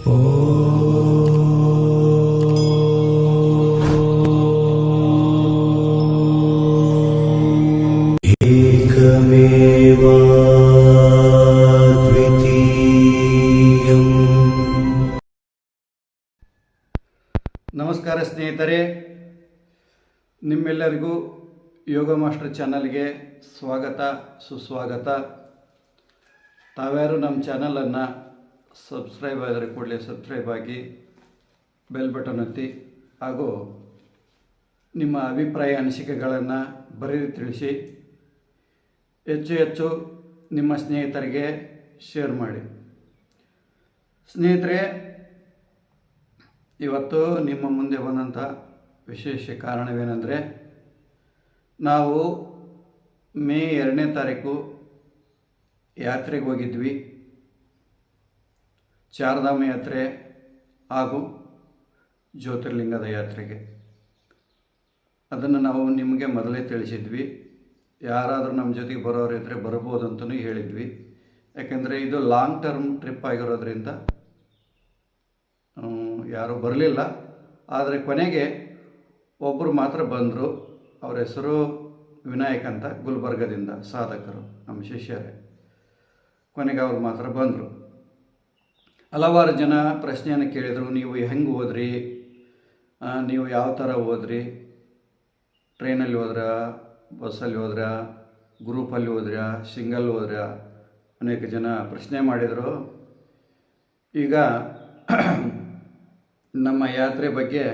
ನಮಸ್ಕಾರ ಸ್ನೇಹಿತರೆ, ನಿಮ್ಮೆಲ್ಲರಿಗೂ ಯೋಗ ಮಾಸ್ಟರ್ ಚಾನಲ್ಗೆ ಸ್ವಾಗತ ಸುಸ್ವಾಗತ. ತಾವ್ಯಾರು ನಮ್ಮ ಚಾನಲನ್ನು ಸಬ್ಸ್ಕ್ರೈಬ್ ಆದರೆ ಕೂಡಲೇ ಸಬ್ಸ್ಕ್ರೈಬ್ ಆಗಿ ಬೆಲ್ ಬಟನ್ ಒತ್ತಿ ಹಾಗೂ ನಿಮ್ಮ ಅಭಿಪ್ರಾಯ ಅನಿಸಿಕೆಗಳನ್ನು ಬರೆದು ತಿಳಿಸಿ. ಹೆಚ್ಚು ನಿಮ್ಮ ಸ್ನೇಹಿತರಿಗೆ ಶೇರ್ ಮಾಡಿ. ಸ್ನೇಹಿತರೆ, ಇವತ್ತು ನಿಮ್ಮ ಮುಂದೆ ಬಂದಂಥ ವಿಶೇಷ ಕಾರಣವೇನೆಂದರೆ, ನಾವು ಮೇ 2ನೇ ತಾರೀಕು ಯಾತ್ರೆಗೆ ಹೋಗಿದ್ವಿ. ಚಾರ್ಧಾಮ ಯಾತ್ರೆ ಹಾಗೂ ಜ್ಯೋತಿರ್ಲಿಂಗದ ಯಾತ್ರೆಗೆ. ಅದನ್ನು ನಾವು ನಿಮಗೆ ಮೊದಲೇ ತಿಳಿಸಿದ್ವಿ. ಯಾರಾದರೂ ನಮ್ಮ ಜೊತೆಗೆ ಬರೋರಿದ್ದರೆ ಬರ್ಬೋದು ಅಂತಲೂ ಹೇಳಿದ್ವಿ. ಯಾಕೆಂದರೆ ಇದು ಲಾಂಗ್ ಟರ್ಮ್ ಟ್ರಿಪ್ ಆಗಿರೋದ್ರಿಂದ ಯಾರೂ ಬರಲಿಲ್ಲ. ಆದರೆ ಕೊನೆಗೆ ಒಬ್ಬರು ಮಾತ್ರ ಬಂದರು. ಅವರ ಹೆಸರು ವಿನಾಯಕ್ ಅಂತ, ಗುಲ್ಬರ್ಗದಿಂದ ಸಾಧಕರು, ನಮ್ಮ ಶಿಷ್ಯರೇ. ಕೊನೆಗೆ ಅವ್ರು ಮಾತ್ರ ಬಂದರು. ಹಲವಾರು ಜನ ಪ್ರಶ್ನೆಯನ್ನು ಕೇಳಿದರು, ನೀವು ಹೆಂಗೆ ಹೋದ್ರಿ, ನೀವು ಯಾವ ಥರ ಹೋದ್ರಿ, ಟ್ರೈನಲ್ಲಿ ಹೋದ್ರಾ, ಬಸ್ಸಲ್ಲಿ ಹೋದ್ರಾ, ಗ್ರೂಪಲ್ಲಿ ಹೋದ್ರಾ, ಸಿಂಗಲ್ ಹೋದ್ರಾ, ಅನೇಕ ಜನ ಪ್ರಶ್ನೆ ಮಾಡಿದರು. ಈಗ ನಮ್ಮ ಯಾತ್ರೆ ಬಗ್ಗೆ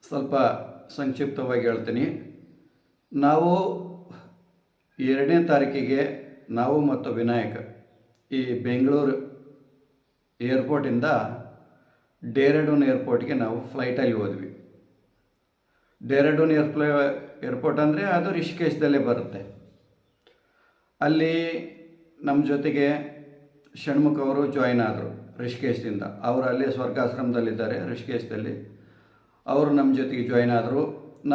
ಸ್ವಲ್ಪ ಸಂಕ್ಷಿಪ್ತವಾಗಿ ಹೇಳ್ತೀನಿ. ನಾವು 2ನೇ ತಾರೀಕಿಗೆ ನಾವು ಮತ್ತು ವಿನಾಯಕ್ ಈ ಬೆಂಗಳೂರು ಏರ್ಪೋರ್ಟಿಂದ ಡೆಹ್ರಾಡೂನ್ ಏರ್ಪೋರ್ಟ್ಗೆ ನಾವು ಫ್ಲೈಟಲ್ಲಿ ಹೋದ್ವಿ. ಡೆಹ್ರಾಡೂನ್ ಏರ್ಪೋರ್ಟ್ ಅಂದರೆ ಅದು ರಿಷಿಕೇಶದಲ್ಲೇ ಬರುತ್ತೆ. ಅಲ್ಲಿ ನಮ್ಮ ಜೊತೆಗೆ ಷಣ್ಮುಖ ಅವರು ಜಾಯ್ನ್ ಆದರು ರಿಷಿಕೇಶದಿಂದ. ಅವರು ಅಲ್ಲೇ ಸ್ವರ್ಗಾಶ್ರಮದಲ್ಲಿದ್ದಾರೆ ರಿಷಿಕೇಶದಲ್ಲಿ. ಅವರು ನಮ್ಮ ಜೊತೆಗೆ ಜಾಯ್ನ್ ಆದರು.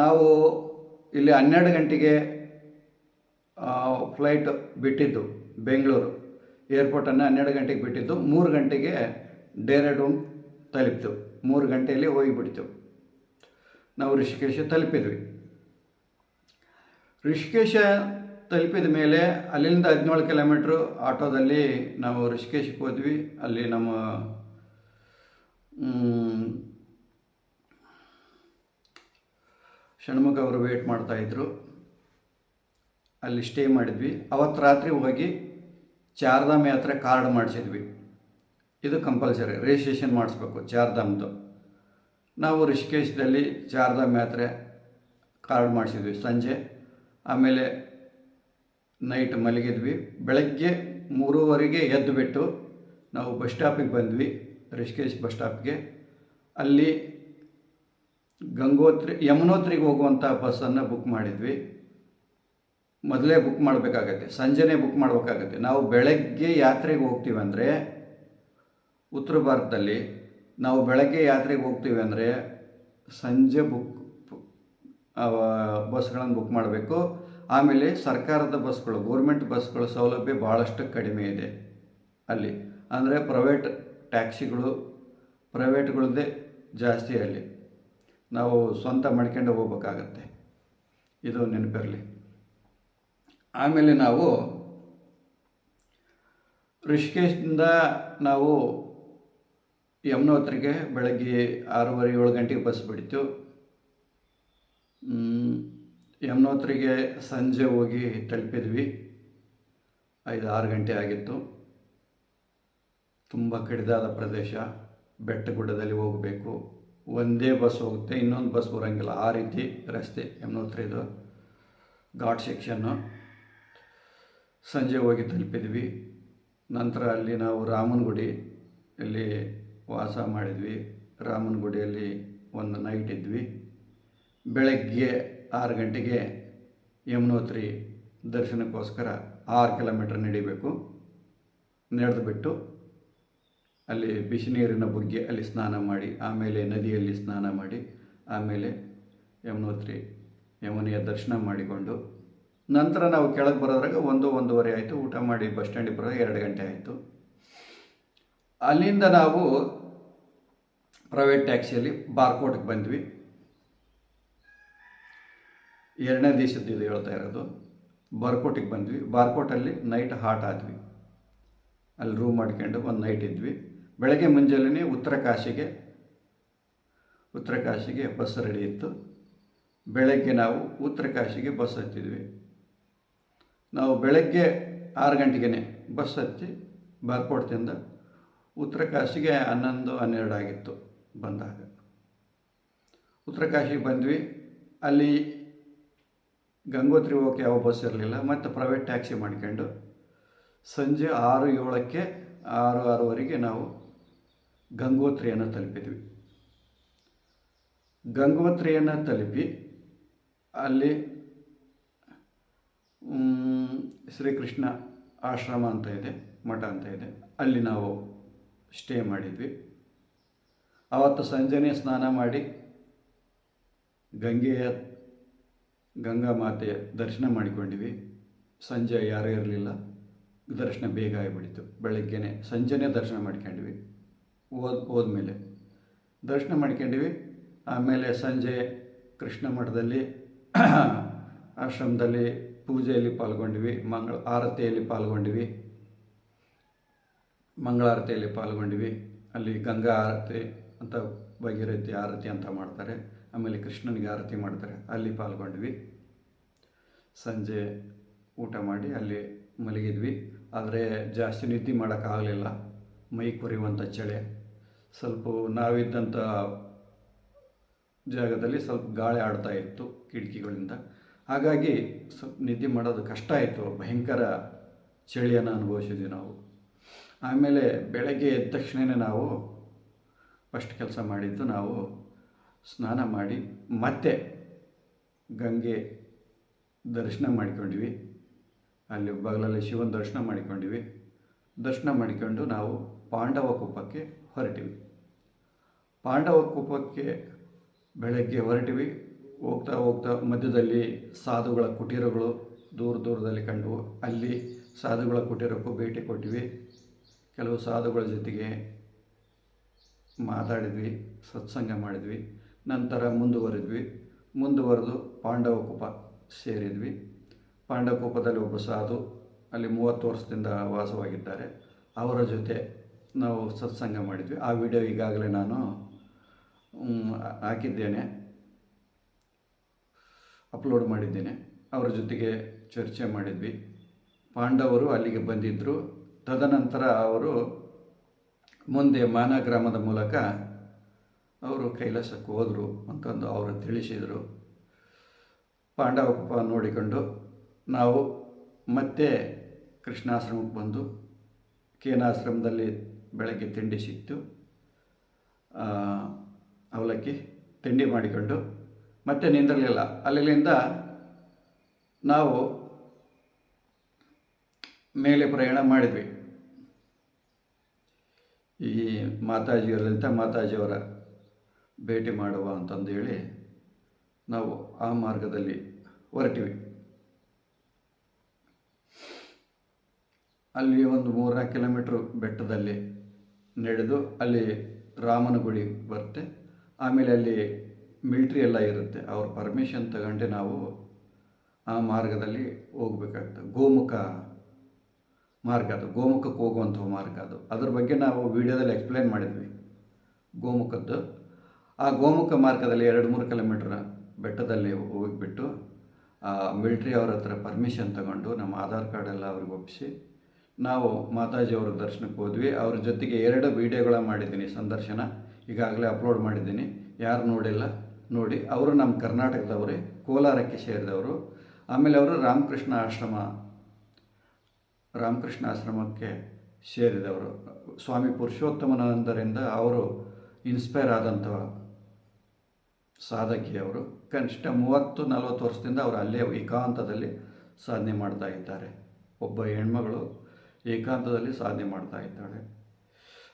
ನಾವು ಇಲ್ಲಿ 12 ಗಂಟೆಗೆ ಫ್ಲೈಟ್ ಬಿಟ್ಟಿದ್ದು, ಬೆಂಗಳೂರು ಏರ್ಪೋರ್ಟನ್ನು 12 ಗಂಟೆಗೆ ಬಿಟ್ಟಿದ್ದು. 3 ಗಂಟೆಗೆ ಡೆಹ್ರಾಡೂನ್ ತಲುಪಿತು. 3 ಗಂಟೆಯಲ್ಲಿ ಹೋಗಿಬಿಡ್ತು. ನಾವು ರಿಷಿಕೇಶ ತಲುಪಿದ್ವಿ. ರಿಷಿಕೇಶ ತಲುಪಿದ ಮೇಲೆ ಅಲ್ಲಿಂದ 17 ಕಿಲೋಮೀಟ್ರು ಆಟೋದಲ್ಲಿ ನಾವು ರಿಷಿಕೇಶಕ್ಕೆ ಹೋದ್ವಿ. ಅಲ್ಲಿ ನಮ್ಮ ಷಣ್ಮುಖ ಅವರು ವೇಟ್ ಮಾಡ್ತಾಯಿದ್ರು. ಅಲ್ಲಿ ಸ್ಟೇ ಮಾಡಿದ್ವಿ. ಅವತ್ತು ರಾತ್ರಿ ಹೋಗಿ ಚಾರ್ಧಾಮ್ ಯಾತ್ರೆ ಕಾರ್ಡ್ ಮಾಡಿಸಿದ್ವಿ. ಇದು ಕಂಪಲ್ಸರಿ, ರಿಜಿಸ್ಟ್ರೇಷನ್ ಮಾಡಿಸ್ಬೇಕು ಚಾರ್ಧಾಮ್ದು. ನಾವು ರಿಷಿಕೇಶದಲ್ಲಿ ಚಾರ್ಧಾಮ್ ಯಾತ್ರೆ ಕಾರ್ಡ್ ಮಾಡಿಸಿದ್ವಿ ಸಂಜೆ. ಆಮೇಲೆ ನೈಟ್ ಮಲಗಿದ್ವಿ. ಬೆಳಗ್ಗೆ 3:15ಗೆ ಎದ್ದು ಬಿಟ್ಟು ನಾವು ಬಸ್ ಸ್ಟಾಪಿಗೆ ಬಂದ್ವಿ, ರಿಷಿಕೇಶ್ ಬಸ್ ಸ್ಟಾಪ್ಗೆ. ಅಲ್ಲಿ ಯಮುನೋತ್ರಿಗೆ ಹೋಗುವಂಥ ಬಸ್ಸನ್ನು ಬುಕ್ ಮಾಡಿದ್ವಿ. ಮೊದಲೇ ಬುಕ್ ಮಾಡಬೇಕಾಗತ್ತೆ, ಸಂಜೆನೇ ಬುಕ್ ಮಾಡಬೇಕಾಗತ್ತೆ. ನಾವು ಬೆಳಗ್ಗೆ ಯಾತ್ರೆಗೆ ಹೋಗ್ತೀವಂದರೆ, ಉತ್ತರ ಭಾರತದಲ್ಲಿ ನಾವು ಬೆಳಗ್ಗೆ ಯಾತ್ರೆಗೆ ಹೋಗ್ತೀವಿ ಅಂದರೆ ಸಂಜೆ ಬಸ್ಗಳನ್ನು ಬುಕ್ ಮಾಡಬೇಕು. ಆಮೇಲೆ ಸರ್ಕಾರದ ಬಸ್ಗಳು, ಗೋರ್ಮೆಂಟ್ ಬಸ್ಗಳ ಸೌಲಭ್ಯ ಭಾಳಷ್ಟು ಕಡಿಮೆ ಇದೆ ಅಲ್ಲಿ. ಅಂದರೆ ಪ್ರೈವೇಟ್ ಟ್ಯಾಕ್ಸಿಗಳು, ಪ್ರೈವೇಟ್ಗಳದ್ದೇ ಜಾಸ್ತಿ ಅಲ್ಲಿ. ನಾವು ಸ್ವಂತ ಮಾಡ್ಕೊಂಡು ಹೋಗ್ಬೇಕಾಗತ್ತೆ, ಇದು ನೆನಪಿರಲಿ. ಆಮೇಲೆ ನಾವು ರಿಷಿಕೇಶದಿಂದ ನಾವು ಯಮುನೋತ್ರಿಗೆ ಬೆಳಗ್ಗೆ 6:30-7 ಗಂಟೆಗೆ ಬಸ್ ಬಿಡ್ತು. ಯಮುನೋತ್ರಿಗೆ ಸಂಜೆ ಹೋಗಿ ತಲುಪಿದ್ವಿ. 5-6 ಗಂಟೆ ಆಗಿತ್ತು. ತುಂಬ ಕಡಿದಾದ ಪ್ರದೇಶ, ಬೆಟ್ಟ ಗುಡ್ಡದಲ್ಲಿ ಹೋಗಬೇಕು. ಒಂದೇ ಬಸ್ ಹೋಗುತ್ತೆ, ಇನ್ನೊಂದು ಬಸ್ ಬರೋಂಗಿಲ್ಲ, ಆ ರೀತಿ ರಸ್ತೆ ಯಮುನೋತ್ರಿದು, ಘಾಟ್ ಸೆಕ್ಷನ್ನು. ಸಂಜೆ ಹೋಗಿ ತಲುಪಿದ್ವಿ. ನಂತರ ಅಲ್ಲಿ ನಾವು ರಾಮನ ಗುಡಿಯಲ್ಲಿ ವಾಸ ಮಾಡಿದ್ವಿ. ರಾಮನ ಗುಡಿಯಲ್ಲಿ ಒಂದು ನೈಟ್ ಇದ್ವಿ. ಬೆಳಗ್ಗೆ 6 ಗಂಟೆಗೆ ಯಮುನೋತ್ರಿ ದರ್ಶನಕ್ಕೋಸ್ಕರ 6 ಕಿಲೋಮೀಟ್ರ್ ನಡಿಬೇಕು. ನಡೆದುಬಿಟ್ಟು ಅಲ್ಲಿ ಬಿಸಿ ನೀರಿನ ಬುಗ್ಗೆ ಅಲ್ಲಿ ಸ್ನಾನ ಮಾಡಿ, ಆಮೇಲೆ ನದಿಯಲ್ಲಿ ಸ್ನಾನ ಮಾಡಿ, ಆಮೇಲೆ ಯಮುನೆಯ ದರ್ಶನ ಮಾಡಿಕೊಂಡು ನಂತರ ನಾವು ಕೆಳಗೆ ಬರೋದ್ರಾಗ 1-1:30 ಆಯಿತು. ಊಟ ಮಾಡಿ ಬಸ್ ಸ್ಟ್ಯಾಂಡಿಗೆ ಬರೋದು 2 ಗಂಟೆ ಆಯಿತು. ಅಲ್ಲಿಂದ ನಾವು ಪ್ರೈವೇಟ್ ಟ್ಯಾಕ್ಸಿಯಲ್ಲಿ ಬಾರ್ಕೋಟ್ಗೆ ಬಂದ್ವಿ. 2ನೇ ದಿವಸದ್ದು ಇದು ಹೇಳ್ತಾ ಇರೋದು. ಬಾರ್ಕೋಟಿಗೆ ಬಂದ್ವಿ. ಬಾರ್ಕೋಟಲ್ಲಿ ನೈಟ್ ಹಾಟ್ ಆದ್ವಿ. ಅಲ್ಲಿ ರೂಮ್ ಮಾಡ್ಕೊಂಡು ಒಂದು ನೈಟ್ ಇದ್ವಿ. ಬೆಳಗ್ಗೆ ಮುಂಜಾನೆ ಉತ್ತರ ಕಾಶಿಗೆ ಬಸ್ ರೆಡಿ ಇತ್ತು. ಬೆಳಗ್ಗೆ ನಾವು ಉತ್ತರ ಕಾಶಿಗೆ ಬಸ್ ಹತ್ತಿದ್ವಿ. ನಾವು ಬೆಳಗ್ಗೆ 6 ಗಂಟೆಗೆ ಬಸ್ ಹತ್ತಿ ಬಾರ್ಕೋಟ್ದಿಂದ ಉತ್ತರ ಕಾಶಿಗೆ 11-12 ಆಗಿತ್ತು ಬಂದಾಗ. ಉತ್ತರ ಕಾಶಿಗೆ ಬಂದ್ವಿ. ಅಲ್ಲಿ ಗಂಗೋತ್ರಿ ಹೋಗೋಕ್ಕೆ ಯಾವ ಬಸ್ ಇರಲಿಲ್ಲ. ಮತ್ತು ಪ್ರೈವೇಟ್ ಟ್ಯಾಕ್ಸಿ ಮಾಡ್ಕೊಂಡು ಸಂಜೆ 6-7ಕ್ಕೆ 6-6:30 ನಾವು ಗಂಗೋತ್ರಿಯನ್ನು ತಲುಪಿದ್ವಿ. ಗಂಗೋತ್ರಿಯನ್ನು ತಲುಪಿ ಅಲ್ಲಿ ಶ್ರೀಕೃಷ್ಣ ಆಶ್ರಮ ಅಂತ ಇದೆ, ಮಠ ಅಂತ ಇದೆ, ಅಲ್ಲಿ ನಾವು ಸ್ಟೇ ಮಾಡಿದ್ವಿ. ಆವತ್ತು ಸಂಜೆನೇ ಸ್ನಾನ ಮಾಡಿ ಗಂಗಾ ಮಾತೆಯ ದರ್ಶನ ಮಾಡಿಕೊಂಡಿವಿ. ಸಂಜೆ ಯಾರೂ ಇರಲಿಲ್ಲ, ದರ್ಶನ ಬೇಗ ಆಗಿಬಿಡ್ತು. ಬೆಳಗ್ಗೆನೆ ಸಂಜೆನೇ ದರ್ಶನ ಮಾಡ್ಕೊಂಡ್ವಿ. ಹೋದ್ಮೇಲೆ ದರ್ಶನ ಮಾಡ್ಕೊಂಡ್ವಿ. ಆಮೇಲೆ ಸಂಜೆ ಕೃಷ್ಣ ಮಠದಲ್ಲಿ ಆಶ್ರಮದಲ್ಲಿ ಪೂಜೆಯಲ್ಲಿ ಪಾಲ್ಗೊಂಡ್ವಿ. ಮಂಗಳಾರತಿಯಲ್ಲಿ ಪಾಲ್ಗೊಂಡ್ವಿ. ಅಲ್ಲಿ ಗಂಗಾ ಆರತಿ ಅಂತ, ಭಾಗೀರಥಿ ಆರತಿ ಅಂತ ಮಾಡ್ತಾರೆ. ಆಮೇಲೆ ಕೃಷ್ಣನಿಗೆ ಆರತಿ ಮಾಡ್ತಾರೆ, ಅಲ್ಲಿ ಪಾಲ್ಗೊಂಡ್ವಿ. ಸಂಜೆ ಊಟ ಮಾಡಿ ಅಲ್ಲಿ ಮಲಗಿದ್ವಿ. ಆದರೆ ಜಾಸ್ತಿ ನಿದ್ದೆ ಮಾಡೋಕ್ಕಾಗಲಿಲ್ಲ, ಮೈ ಕೊರೆಯುವಂಥ ಚಳಿ. ಸ್ವಲ್ಪ ನಾವಿದ್ದಂಥ ಜಾಗದಲ್ಲಿ ಸ್ವಲ್ಪ ಗಾಳಿ ಆಡ್ತಾ ಇತ್ತು ಕಿಟಕಿಗಳಿಂದ. ಹಾಗಾಗಿ ಸ್ವಲ್ಪ ನಿದ್ದೆ ಮಾಡೋದು ಕಷ್ಟ ಆಯಿತು. ಭಯಂಕರ ಚಳಿಯನ್ನು ಅನುಭವಿಸಿದ್ವಿ ನಾವು. ಆಮೇಲೆ ಬೆಳಗ್ಗೆ ಎದ್ದ ತಕ್ಷಣವೇ ನಾವು ಫಸ್ಟ್ ಕೆಲಸ ಮಾಡಿದ್ದು, ನಾವು ಸ್ನಾನ ಮಾಡಿ ಮತ್ತೆ ಗಂಗೆ ದರ್ಶನ ಮಾಡಿಕೊಂಡ್ವಿ. ಅಲ್ಲಿ ಬಗಲಲ್ಲಿ ಶಿವನ ದರ್ಶನ ಮಾಡಿಕೊಂಡ್ವಿ. ದರ್ಶನ ಮಾಡಿಕೊಂಡು ನಾವು ಪಾಂಡವಕುಪ್ಪಕ್ಕೆ ಹೊರಟಿವಿ. ಪಾಂಡವಕುಪ್ಪಕ್ಕೆ ಬೆಳಗ್ಗೆ ಹೊರಟಿವಿ. ಹೋಗ್ತಾ ಹೋಗ್ತಾ ಮಧ್ಯದಲ್ಲಿ ಸಾಧುಗಳ ಕುಟೀರಗಳು ದೂರದಲ್ಲಿ ಕಂಡವು. ಅಲ್ಲಿ ಸಾಧುಗಳ ಕುಟೀರಕ್ಕೂ ಭೇಟಿ ಕೊಟ್ವಿ. ಕೆಲವು ಸಾಧುಗಳ ಜೊತೆಗೆ ಮಾತಾಡಿದ್ವಿ, ಸತ್ಸಂಗ ಮಾಡಿದ್ವಿ. ನಂತರ ಮುಂದುವರೆದು ಪಾಂಡವಕುಪ್ಪ ಸೇರಿದ್ವಿ. ಪಾಂಡವಕುಪ್ಪದಲ್ಲಿ ಒಬ್ಬ ಸಾಧು ಅಲ್ಲಿ 30 ವರ್ಷದಿಂದ ವಾಸವಾಗಿದ್ದಾರೆ. ಅವರ ಜೊತೆ ನಾವು ಸತ್ಸಂಗ ಮಾಡಿದ್ವಿ. ಆ ವಿಡಿಯೋ ಈಗಾಗಲೇ ನಾನು ಹಾಕಿದ್ದೇನೆ, ಅಪ್ಲೋಡ್ ಮಾಡಿದ್ದೇನೆ. ಅವರ ಜೊತೆಗೆ ಚರ್ಚೆ ಮಾಡಿದ್ವಿ. ಪಾಂಡವರು ಅಲ್ಲಿಗೆ ಬಂದಿದ್ದರು. ತದನಂತರ ಅವರು ಮುಂದೆ ಮಾನ ಗ್ರಾಮದ ಮೂಲಕ ಅವರು ಕೈಲಾಸಕ್ಕೆ ಹೋದರು ಅಂತಂದು ಅವರು ತಿಳಿಸಿದರು. ಪಾಂಡವಕುಪ್ಪ ನೋಡಿಕೊಂಡು ನಾವು ಮತ್ತೆ ಕೃಷ್ಣಾಶ್ರಮಕ್ಕೆ ಬಂದು, ಕೇನಾಶ್ರಮದಲ್ಲಿ ಬೆಳಗ್ಗೆ ತಿಂಡಿ ಸಿಕ್ತು, ಅವಲಕ್ಕಿ ತಿಂಡಿ ಮಾಡಿಕೊಂಡು ಮತ್ತೆ ನಿಂದಿರಲಿಲ್ಲ. ಅಲ್ಲಿಂದ ನಾವು ಮೇಲೆ ಪ್ರಯಾಣ ಮಾಡಿದ್ವಿ. ಈ ಲಲಿತಾ ಮಾತಾಜಿಯವರ ಭೇಟಿ ಮಾಡುವ ಅಂತಂದು ಹೇಳಿ ನಾವು ಆ ಮಾರ್ಗದಲ್ಲಿ ಹೊರಟಿವಿ. ಅಲ್ಲಿ ಒಂದು 3-4 ಕಿಲೋಮೀಟ್ರ್ ಬೆಟ್ಟದಲ್ಲಿ ನಡೆದು ಅಲ್ಲಿ ರಾಮನ ಗುಡಿ ಬರುತ್ತೆ. ಆಮೇಲೆ ಅಲ್ಲಿ ಮಿಲ್ಟ್ರಿ ಎಲ್ಲ ಇರುತ್ತೆ. ಅವ್ರ ಪರ್ಮಿಷನ್ ತಗೊಂಡೆ ನಾವು ಆ ಮಾರ್ಗದಲ್ಲಿ ಹೋಗ್ಬೇಕಾಗ್ತದೆ. ಗೋಮುಖ ಮಾರ್ಗ ಅದು, ಗೋಮುಖಕ್ಕೆ ಹೋಗುವಂಥ ಮಾರ್ಗ ಅದು. ಅದ್ರ ಬಗ್ಗೆ ನಾವು ವಿಡಿಯೋದಲ್ಲಿ ಎಕ್ಸ್ಪ್ಲೇನ್ ಮಾಡಿದ್ವಿ ಗೋಮುಖದ್ದು. ಆ ಗೋಮುಖ ಮಾರ್ಗದಲ್ಲಿ 2-3 ಕಿಲೋಮೀಟ್ರ್ ಬೆಟ್ಟದಲ್ಲಿ ಹೋಗಿಬಿಟ್ಟು ಮಿಲ್ಟ್ರಿ ಅವ್ರ ಹತ್ರ ಪರ್ಮಿಷನ್ ತಗೊಂಡು ನಮ್ಮ ಆಧಾರ್ ಕಾರ್ಡ್ ಎಲ್ಲ ಅವ್ರಿಗೆ ಒಪ್ಪಿಸಿ ನಾವು ಮಾತಾಜಿಯವ್ರ ದರ್ಶನಕ್ಕೆ ಹೋದ್ವಿ. ಅವ್ರ ಜೊತೆಗೆ 2 ವೀಡಿಯೋಗಳ ಮಾಡಿದ್ದೀನಿ, ಸಂದರ್ಶನ ಈಗಾಗಲೇ ಅಪ್ಲೋಡ್ ಮಾಡಿದ್ದೀನಿ. ಯಾರು ನೋಡಿಲ್ಲ ನೋಡಿ. ಅವರು ನಮ್ಮ ಕರ್ನಾಟಕದವರೇ, ಕೋಲಾರಕ್ಕೆ ಸೇರಿದವರು. ಆಮೇಲೆ ಅವರು ರಾಮಕೃಷ್ಣ ಆಶ್ರಮಕ್ಕೆ ಸೇರಿದವರು. ಸ್ವಾಮಿ ಪುರುಷೋತ್ತಮಾನಂದರಿಂದ ಅವರು ಇನ್ಸ್ಪೈರ್ ಆದಂಥ ಸಾಧಕಿಯವರು. ಕನಿಷ್ಠ 30-40 ವರ್ಷದಿಂದ ಅವರು ಅಲ್ಲೇ ಏಕಾಂತದಲ್ಲಿ ಸಾಧನೆ ಮಾಡ್ತಾ ಇದ್ದಾರೆ. ಒಬ್ಬ ಹೆಣ್ಮಗಳು ಏಕಾಂತದಲ್ಲಿ ಸಾಧನೆ ಮಾಡ್ತಾ ಇದ್ದಾಳೆ.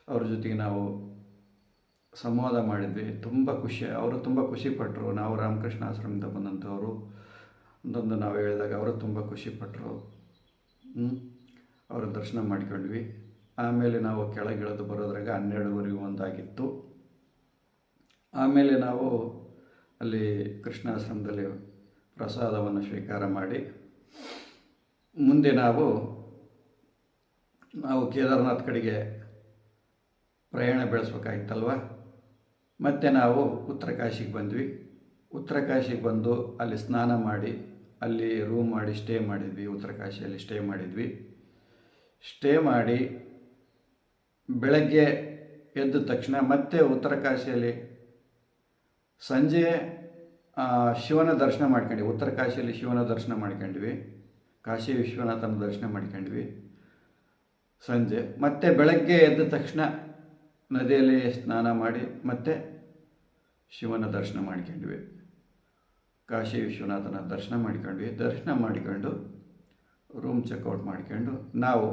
ಅವ್ರ ಜೊತೆಗೆ ನಾವು ಸಂವಾದ ಮಾಡಿದ್ವಿ. ತುಂಬ ಅವರು ತುಂಬ ಖುಷಿಪಟ್ಟರು. ನಾವು ರಾಮಕೃಷ್ಣ ಆಶ್ರಮದಿಂದ ಬಂದಂಥವರು ಅಂತಂದು ನಾವು ಹೇಳಿದಾಗ ಅವರು ತುಂಬ ಖುಷಿಪಟ್ಟರು. ಅವರ ದರ್ಶನ ಮಾಡ್ಕೊಂಡ್ವಿ. ಆಮೇಲೆ ನಾವು ಕೆಳಗಿಳಿದು ಬರೋದ್ರಾಗ 12:30 ಒಂದಾಗಿತ್ತು. ಆಮೇಲೆ ನಾವು ಅಲ್ಲಿ ಕೃಷ್ಣಾಶ್ರಮದಲ್ಲಿ ಪ್ರಸಾದವನ್ನು ಸ್ವೀಕಾರ ಮಾಡಿ ಮುಂದೆ ನಾವು ಕೇದಾರನಾಥ್ ಕಡೆಗೆ ಪ್ರಯಾಣ ಬೆಳೆಸ್ಬೇಕಾಗಿತ್ತಲ್ವ. ಮತ್ತು ನಾವು ಉತ್ತರಕಾಶಿಗೆ ಬಂದ್ವಿ. ಉತ್ತರಕಾಶಿಗೆ ಬಂದು ಅಲ್ಲಿ ಸ್ನಾನ ಮಾಡಿ ಅಲ್ಲಿ ರೂಮ್ ಮಾಡಿ ಸ್ಟೇ ಮಾಡಿದ್ವಿ. ಉತ್ತರಕಾಶಿಯಲ್ಲಿ ಸ್ಟೇ ಮಾಡಿದ್ವಿ. ಸ್ಟೇ ಮಾಡಿ ಬೆಳಗ್ಗೆ ಎದ್ದ ತಕ್ಷಣ ಮತ್ತೆ ಉತ್ತರಕಾಶಿಯಲ್ಲಿ ಸಂಜೆ ಶಿವನ ದರ್ಶನ ಮಾಡ್ಕೊಂಡ್ವಿ. ಉತ್ತರಕಾಶಿಯಲ್ಲಿ ಶಿವನ ದರ್ಶನ ಮಾಡ್ಕೊಂಡ್ವಿ. ಕಾಶಿ ವಿಶ್ವನಾಥನ ದರ್ಶನ ಮಾಡ್ಕೊಂಡ್ವಿ ಸಂಜೆ. ಮತ್ತೆ ಬೆಳಗ್ಗೆ ಎದ್ದ ತಕ್ಷಣ ನದಿಯಲ್ಲಿ ಸ್ನಾನ ಮಾಡಿ ಮತ್ತೆ ಶಿವನ ದರ್ಶನ ಮಾಡ್ಕೊಂಡ್ವಿ. ಕಾಶಿ ವಿಶ್ವನಾಥನ ದರ್ಶನ ಮಾಡ್ಕೊಂಡ್ವಿ. ದರ್ಶನ ಮಾಡಿಕೊಂಡು ರೂಮ್ ಚೆಕ್ಔಟ್ ಮಾಡ್ಕೊಂಡು ನಾವು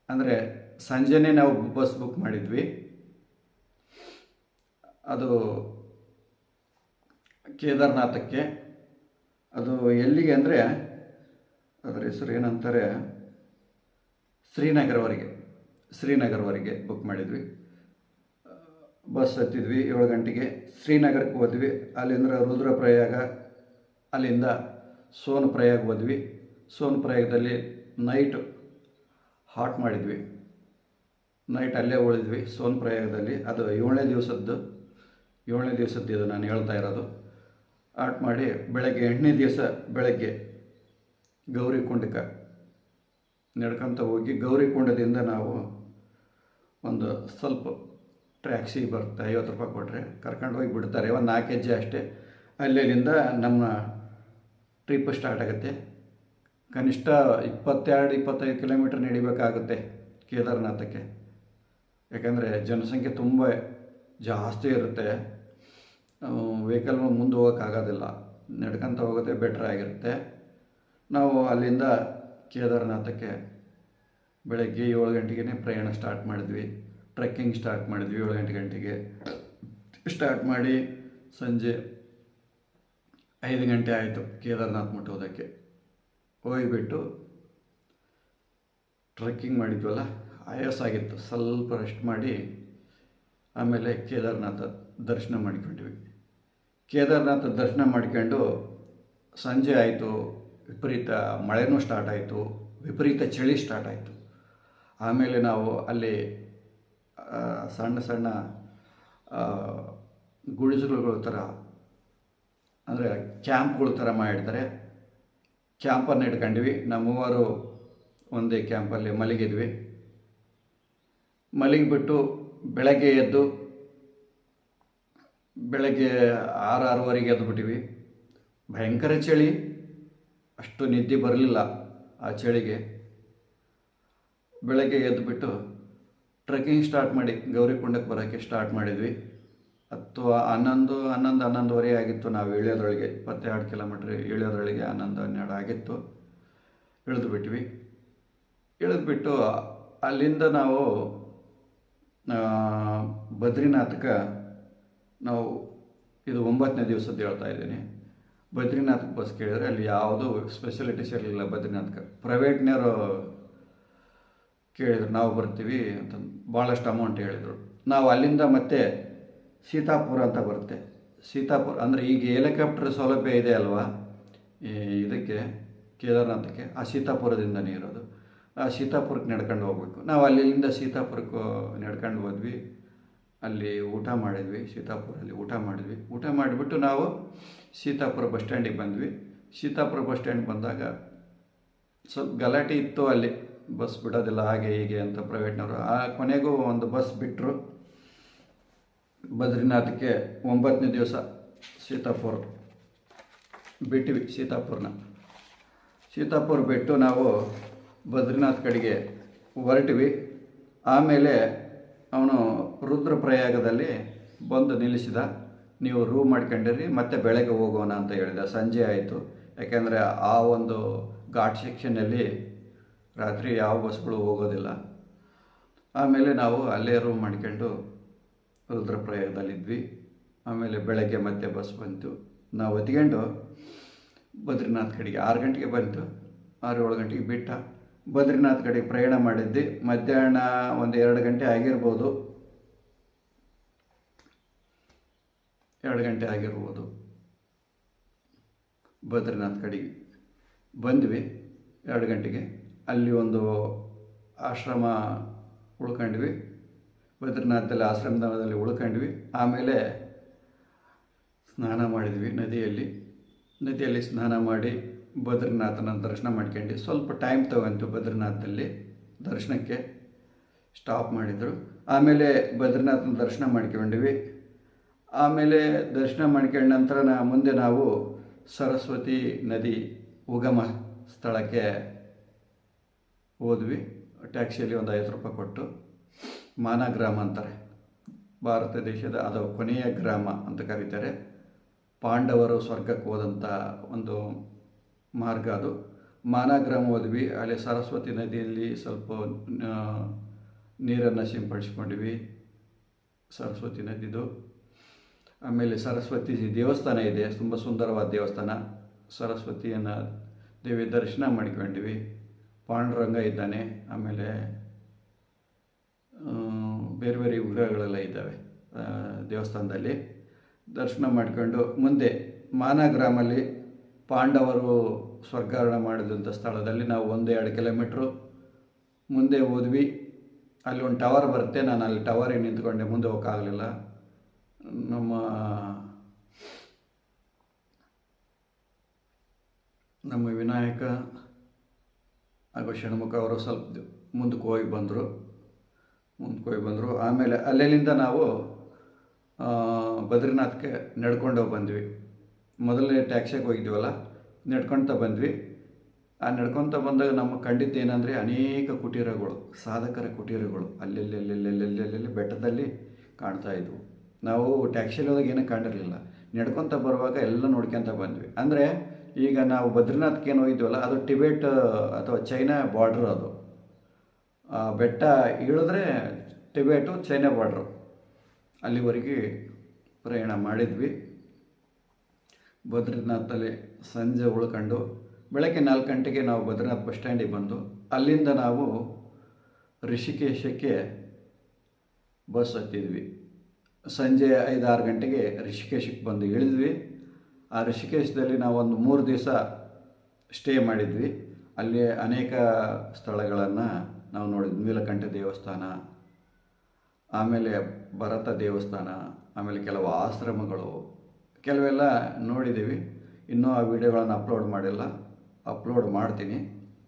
ಅಂದರೆ ಸಂಜೆನೇ ನಾವು ಬಸ್ ಬುಕ್ ಮಾಡಿದ್ವಿ. ಅದು ಕೇದಾರನಾಥಕ್ಕೆ. ಅದು ಎಲ್ಲಿಗೆ ಅಂದರೆ ಅದರ ಹೆಸರು ಏನಂತಾರೆ, ಶ್ರೀನಗರವರೆಗೆ ಬುಕ್ ಮಾಡಿದ್ವಿ. ಬಸ್ ಹತ್ತಿದ್ವಿ 7 ಗಂಟೆಗೆ. ಶ್ರೀನಗರಕ್ಕೆ ಹೋದ್ವಿ. ಅಲ್ಲಿಂದ ರುದ್ರಪ್ರಯಾಗ, ಅಲ್ಲಿಂದ ಸೋನಪ್ರಯಾಗ ಹೋದ್ವಿ. ಸೋನಪ್ರಯಾಗದಲ್ಲಿ ನೈಟ್ ಹಾಟ್ ಮಾಡಿದ್ವಿ. ನೈಟ್ ಅಲ್ಲೇ ಉಳಿದ್ವಿ ಸೋನಪ್ರಯಾಗದಲ್ಲಿ. ಅದು 7ನೇ ದಿವಸದ್ದು ಇದು ನಾನು ಹೇಳ್ತಾ ಇರೋದು. ಹಾಟ್ ಮಾಡಿ ಬೆಳಗ್ಗೆ 8ನೇ ದಿವಸ ಬೆಳಗ್ಗೆ ಗೌರಿಕುಂಡಕ್ಕೆ ನಡ್ಕೊತ ಹೋಗಿ ಗೌರಿಕುಂಡದಿಂದ ನಾವು ಒಂದು ಸ್ವಲ್ಪ ಟ್ಯಾಕ್ಸಿ ಬರುತ್ತೆ, 50 ರೂಪಾಯಿ ಕೊಟ್ಟರೆ ಕರ್ಕೊಂಡು ಹೋಗಿ ಬಿಡ್ತಾರೆ. ಒಂದು 4 ಹೆಜ್ಜೆ ಅಷ್ಟೇ. ಅಲ್ಲಿಂದ ನಮ್ಮ ಟ್ರಿಪ್ ಸ್ಟಾರ್ಟ್ ಆಗುತ್ತೆ. ಕನಿಷ್ಠ 22-25 ಕಿಲೋಮೀಟ್ರ್ ನಡಿಬೇಕಾಗುತ್ತೆ ಕೇದಾರನಾಥಕ್ಕೆ. ಯಾಕಂದರೆ ಜನಸಂಖ್ಯೆ ತುಂಬ ಜಾಸ್ತಿ ಇರುತ್ತೆ. ವೆಹಿಕಲ್ ಮುಂದೆ ಹೋಗೋಕ್ಕಾಗೋದಿಲ್ಲ. ನಡ್ಕೊತ ಹೋಗೋದೇ ಬೆಟ್ರ್ ಆಗಿರುತ್ತೆ. ನಾವು ಅಲ್ಲಿಂದ ಕೇದಾರನಾಥಕ್ಕೆ ಬೆಳಗ್ಗೆ 7 ಗಂಟೆಗೆ ಪ್ರಯಾಣ ಸ್ಟಾರ್ಟ್ ಮಾಡಿದ್ವಿ. ಟ್ರೆಕ್ಕಿಂಗ್ ಸ್ಟಾರ್ಟ್ ಮಾಡಿದ್ವಿ 7 ಗಂಟೆಗೆ ಸ್ಟಾರ್ಟ್ ಮಾಡಿ ಸಂಜೆ 5 ಗಂಟೆ ಆಯಿತು ಕೇದಾರನಾಥ್ ಮುಟ್ಟೋದಕ್ಕೆ. ಹೋಗಿಬಿಟ್ಟು ಟ್ರೆಕ್ಕಿಂಗ್ ಮಾಡಿದ್ವಲ್ಲ, ಆಯಾಸ ಆಗಿತ್ತು. ಸ್ವಲ್ಪ ರೆಸ್ಟ್ ಮಾಡಿ ಆಮೇಲೆ ಕೇದಾರನಾಥ ದರ್ಶನ ಮಾಡಿಕೊಂಡ್ವಿ. ಕೇದಾರನಾಥ ದರ್ಶನ ಮಾಡ್ಕೊಂಡು ಸಂಜೆ ಆಯಿತು. ವಿಪರೀತ ಮಳೆನೂ ಸ್ಟಾರ್ಟ್ ಆಯಿತು. ವಿಪರೀತ ಚಳಿ ಸ್ಟಾರ್ಟ್ ಆಯಿತು. ಆಮೇಲೆ ನಾವು ಅಲ್ಲಿ ಸಣ್ಣ ಸಣ್ಣ ಗುಡಿಸಲುಗಳ ಥರ ಅಂದರೆ ಕ್ಯಾಂಪ್ಗಳ ಥರ ಮಾಡಿರ್ತಾರೆ. ಕ್ಯಾಂಪನ್ನು ಇಟ್ಕೊಂಡ್ವಿ. ನಾವು 3 ಒಂದೇ ಕ್ಯಾಂಪಲ್ಲಿ ಮಲಗಿದ್ವಿ. ಮಲಗಿಬಿಟ್ಟು ಬೆಳಗ್ಗೆ ಎದ್ದು ಬೆಳಗ್ಗೆ 6-6:30 ಎದ್ದುಬಿಟ್ಟಿವಿ. ಭಯಂಕರ ಚಳಿ. ಅಷ್ಟು ನಿದ್ದೆ ಬರಲಿಲ್ಲ ಆ ಚಳಿಗೆ. ಬೆಳಗ್ಗೆ ಎದ್ದುಬಿಟ್ಟು ಟ್ರೆಕ್ಕಿಂಗ್ ಸ್ಟಾರ್ಟ್ ಮಾಡಿ ಗೌರಿಕುಂಡಕ್ಕೆ ಬರೋಕ್ಕೆ ಸ್ಟಾರ್ಟ್ ಮಾಡಿದ್ವಿ. 11-11:30 ಆಗಿತ್ತು. ನಾವು ಇಳಿಯೋದ್ರೊಳಗೆ 22 ಕಿಲೋಮೀಟ್ರ್ ಇಳಿಯೋದ್ರೊಳಗೆ 11-12 ಆಗಿತ್ತು. ಇಳಿದುಬಿಟ್ವಿ. ಇಳಿದ್ಬಿಟ್ಟು ಅಲ್ಲಿಂದ ನಾವು ಬದ್ರಿನಾಥಕ್ಕೆ ನಾವು ಇದು 9ನೇ ದಿವಸದ್ದು ಹೇಳ್ತಾ ಇದ್ದೀನಿ. ಬದ್ರಿನಾಥಕ್ಕೆ ಬಸ್ ಕೇಳಿದ್ರೆ ಅಲ್ಲಿ ಯಾವುದೂ ಫೆಸಿಲಿಟೀಸ್ ಇರಲಿಲ್ಲ. ಬದ್ರಿನಾಥಕ್ಕೆ ಪ್ರೈವೇಟ್ನವರು ಕೇಳಿದ್ರು, ನಾವು ಬರ್ತೀವಿ ಅಂತ ಭಾಳಷ್ಟು ಅಮೌಂಟ್ ಹೇಳಿದರು. ನಾವು ಅಲ್ಲಿಂದ ಮತ್ತೆ ಸೀತಾಪುರ ಅಂತ ಬರುತ್ತೆ. ಸೀತಾಪುರ ಅಂದರೆ ಈಗ ಹೆಲಿಕಾಪ್ಟರ್ ಸೌಲಭ್ಯ ಇದೆ ಅಲ್ವಾ ಇದಕ್ಕೆ ಕೇದಾರನಾಥಕ್ಕೆ, ಆ ಸೀತಾಪುರದಿಂದನೇ ಇರೋದು. ಆ ಸೀತಾಪುರಕ್ಕೆ ನಡ್ಕೊಂಡು ಹೋಗ್ಬೇಕು. ನಾವು ಅಲ್ಲಿಂದ ಸೀತಾಪುರಕ್ಕೆ ನಡ್ಕೊಂಡು ಹೋದ್ವಿ. ಅಲ್ಲಿ ಊಟ ಮಾಡಿದ್ವಿ. ಸೀತಾಪುರಲ್ಲಿ ಊಟ ಮಾಡಿದ್ವಿ. ಊಟ ಮಾಡಿಬಿಟ್ಟು ನಾವು ಸೀತಾಪುರ ಬಸ್ ಸ್ಟ್ಯಾಂಡಿಗೆ ಬಂದ್ವಿ. ಸೀತಾಪುರ ಬಸ್ ಸ್ಟ್ಯಾಂಡ್ ಬಂದಾಗ ಸ್ವಲ್ಪ ಗಲಾಟೆ ಇತ್ತು. ಅಲ್ಲಿ ಬಸ್ ಬಿಡೋದಿಲ್ಲ ಹಾಗೆ ಹೀಗೆ ಅಂತ ಪ್ರೈವೇಟ್ನವರು. ಆ ಕೊನೆಗೂ ಒಂದು ಬಸ್ ಬಿಟ್ಟರು. ಬದ್ರಿನಾಥಕ್ಕೆ 9ನೇ ದಿವಸ ಸೀತಾಪುರ ಬಿಟ್ಟಿವಿ. ಸೀತಾಪುರ ಬಿಟ್ಟು ನಾವು ಬದ್ರಿನಾಥ್ ಕಡೆಗೆ ಹೊರಟಿವಿ. ಆಮೇಲೆ ಅವನು ರುದ್ರಪ್ರಯಾಗದಲ್ಲಿ ಬಂದು ನಿಲ್ಲಿಸಿದ. ನೀವು ರೂಮ್ ಮಾಡ್ಕೊಂಡಿರಿ, ಮತ್ತೆ ಬೆಳಗ್ಗೆ ಹೋಗೋಣ ಅಂತ ಹೇಳಿದ. ಸಂಜೆ ಆಯಿತು. ಯಾಕೆಂದರೆ ಆ ಒಂದು ಘಾಟ್ ಸೆಕ್ಷನಲ್ಲಿ ರಾತ್ರಿ ಯಾವ ಬಸ್ಗಳು ಹೋಗೋದಿಲ್ಲ. ಆಮೇಲೆ ನಾವು ಅಲ್ಲೇ ರೂಮ್ ಮಾಡ್ಕೊಂಡು ರುದ್ರಪ್ರಯಾಗದಲ್ಲಿದ್ವಿ. ಆಮೇಲೆ ಬೆಳಗ್ಗೆ ಮತ್ತೆ ಬಸ್ ಬಂತು. ನಾವು ಹೊತ್ಕೊಂಡು ಬದ್ರಿನಾಥ್ ಕಡೆಗೆ 6 ಗಂಟೆಗೆ ಬಂತು. 6-7 ಗಂಟೆಗೆ ಬಿಟ್ಟ. ಬದ್ರಿನಾಥ್ ಕಡೆಗೆ ಪ್ರಯಾಣ ಮಾಡಿದ್ವಿ. ಮಧ್ಯಾಹ್ನ ಒಂದು 2 ಗಂಟೆ ಆಗಿರ್ಬೋದು, 2 ಗಂಟೆ ಆಗಿರ್ಬೋದು. ಬದ್ರಿನಾಥ್ ಕಡೆಗೆ ಬಂದ್ವಿ 2 ಗಂಟೆಗೆ. ಅಲ್ಲಿ ಒಂದು ಆಶ್ರಮ ಉಳ್ಕೊಂಡ್ವಿ. ಬದ್ರಿನಾಥದಲ್ಲಿ ಆಶ್ರಮದಲ್ಲಿ ಉಳ್ಕೊಂಡ್ವಿ. ಆಮೇಲೆ ಸ್ನಾನ ಮಾಡಿದ್ವಿ ನದಿಯಲ್ಲಿ ಸ್ನಾನ ಮಾಡಿ ಬದ್ರಿನಾಥನ ದರ್ಶನ ಮಾಡ್ಕೊಂಡು ಸ್ವಲ್ಪ ಟೈಮ್ ತಗೊಂತು. ಬದ್ರಿನಾಥದಲ್ಲಿ ದರ್ಶನಕ್ಕೆ ಸ್ಟಾಪ್ ಮಾಡಿದರು. ಆಮೇಲೆ ಬದ್ರಿನಾಥನ ದರ್ಶನ ಮಾಡ್ಕೊಂಡ್ವಿ. ಆಮೇಲೆ ದರ್ಶನ ಮಾಡ್ಕೊಂಡ ನಂತರ ಮುಂದೆ ನಾವು ಸರಸ್ವತಿ ನದಿ ಉಗಮ ಸ್ಥಳಕ್ಕೆ ಹೋದ್ವಿ. ಟ್ಯಾಕ್ಸಿಯಲ್ಲಿ ಒಂದು 50 ರೂಪಾಯಿ ಕೊಟ್ಟು. ಮಾನಗ್ರಾಮ ಅಂತಾರೆ, ಭಾರತ ದೇಶದ ಅದು ಕೊನೆಯ ಗ್ರಾಮ ಅಂತ ಕರೀತಾರೆ. ಪಾಂಡವರು ಸ್ವರ್ಗಕ್ಕೆ ಹೋದಂಥ ಒಂದು ಮಾರ್ಗ ಅದು. ಮಾನಗ್ರಾಮ ಹೋದ್ವಿ. ಅಲ್ಲಿ ಸರಸ್ವತಿ ನದಿಯಲ್ಲಿ ಸ್ವಲ್ಪ ನೀರನ್ನು ಸಿಂಪಡಿಸ್ಕೊಂಡ್ವಿ, ಸರಸ್ವತಿ ನದಿದು. ಆಮೇಲೆ ಸರಸ್ವತಿ ದೇವಸ್ಥಾನ ಇದೆ, ತುಂಬ ಸುಂದರವಾದ ದೇವಸ್ಥಾನ. ಸರಸ್ವತಿಯನ್ನು ದೇವಿ ದರ್ಶನ ಮಾಡ್ಕೊಂಡ್ವಿ. ಪಾಂಡುರಂಗ ಇದ್ದಾನೆ. ಆಮೇಲೆ ಬೇರೆ ಬೇರೆ ವಿಗ್ರಹಗಳೆಲ್ಲ ಇದ್ದಾವೆ ದೇವಸ್ಥಾನದಲ್ಲಿ. ದರ್ಶನ ಮಾಡ್ಕೊಂಡು ಮುಂದೆ ಮಾನಗ್ರಾಮಲ್ಲಿ ಪಾಂಡವರು ಸ್ವರ್ಗಾರೋಹಣ ಮಾಡಿದಂಥ ಸ್ಥಳದಲ್ಲಿ ನಾವು 1-2 ಕಿಲೋಮೀಟ್ರು ಮುಂದೆ ಹೋದ್ವಿ. ಅಲ್ಲಿ ಒಂದು ಟವರ್ ಬರುತ್ತೆ. ನಾನು ಅಲ್ಲಿ ಟವರಿಗೆ ನಿಂತ್ಕೊಂಡೆ, ಮುಂದೆ ಹೋಗೋಕ್ಕಾಗಲಿಲ್ಲ. ನಮ್ಮ ವಿನಾಯಕ ಹಾಗೂ ಷಣ್ಮುಖ ಅವರು ಸ್ವಲ್ಪ ಮುಂದಕ್ಕೆ ಹೋಗಿ ಬಂದರು. ಆಮೇಲೆ ಅಲ್ಲಿಂದ ನಾವು ಬದ್ರಿನಾಥ್ಗೆ ನಡ್ಕೊಂಡು ಬಂದ್ವಿ. ಮೊದಲನೇ ಟ್ಯಾಕ್ಸಿಗೆ ಹೋಗಿದ್ವಲ್ಲ, ನಡ್ಕೊಳ್ತಾ ಬಂದ್ವಿ. ಆ ನಡ್ಕೊತ ಬಂದಾಗ ನಮ್ಮ ಕಂಡಿದ್ದು ಏನಂದರೆ ಅನೇಕ ಕುಟೀರಗಳು, ಸಾಧಕರ ಕುಟೀರಗಳು ಅಲ್ಲೆಲ್ಲಿ ಬೆಟ್ಟದಲ್ಲಿ ಕಾಣ್ತಾ ಇದ್ವು. ನಾವು ಟ್ಯಾಕ್ಸಿಯಲ್ಲಿ ಹೋದಾಗ ಏನೂ ಕಾಣಿರಲಿಲ್ಲ. ನಡ್ಕೊತ ಬರುವಾಗ ಎಲ್ಲ ನೋಡ್ಕೊತ ಬಂದ್ವಿ. ಅಂದರೆ ಈಗ ನಾವು ಬದ್ರಿನಾಥ್ಗೆ ಏನು ಹೋಗಿದ್ವಲ್ಲ, ಅದು ಟಿಬೆಟ್ ಅಥವಾ ಚೈನಾ ಬಾರ್ಡ್ರ್. ಅದು ಬೆಟ್ಟ ಇಳಿದ್ರೆ ಟಿಬೆಟು ಚೈನಾ ಬಾರ್ಡ್ರು. ಅಲ್ಲಿವರೆಗೆ ಪ್ರಯಾಣ ಮಾಡಿದ್ವಿ. ಬದ್ರಿನಾಥಲ್ಲಿ ಸಂಜೆ ಉಳ್ಕೊಂಡು ಬೆಳಗ್ಗೆ 4 ಗಂಟೆಗೆ ನಾವು ಬದ್ರಿನಾಥ್ ಬಸ್ ಸ್ಟ್ಯಾಂಡಿಗೆ ಬಂದು ಅಲ್ಲಿಂದ ನಾವು ರಿಷಿಕೇಶಕ್ಕೆ ಬಸ್ ಹತ್ತಿದ್ವಿ. ಸಂಜೆ 5-6 ಗಂಟೆಗೆ ರಿಷಿಕೇಶಕ್ಕೆ ಬಂದು ಇಳಿದ್ವಿ. ಆ ರಿಷಿಕೇಶದಲ್ಲಿ ನಾವು ಒಂದು 3 ದಿವಸ ಸ್ಟೇ ಮಾಡಿದ್ವಿ. ಅಲ್ಲಿ ಅನೇಕ ಸ್ಥಳಗಳನ್ನು ನಾವು ನೋಡಿದ್ವಿ. ನೀಲಕಂಠ ದೇವಸ್ಥಾನ, ಆಮೇಲೆ ಭರತ ದೇವಸ್ಥಾನ, ಆಮೇಲೆ ಕೆಲವು ಆಶ್ರಮಗಳು, ಕೆಲವೆಲ್ಲ ನೋಡಿದ್ದೀವಿ. ಇನ್ನೂ ಆ ವಿಡಿಯೋಗಳನ್ನು ಅಪ್ಲೋಡ್ ಮಾಡಿಲ್ಲ, ಅಪ್ಲೋಡ್ ಮಾಡ್ತೀನಿ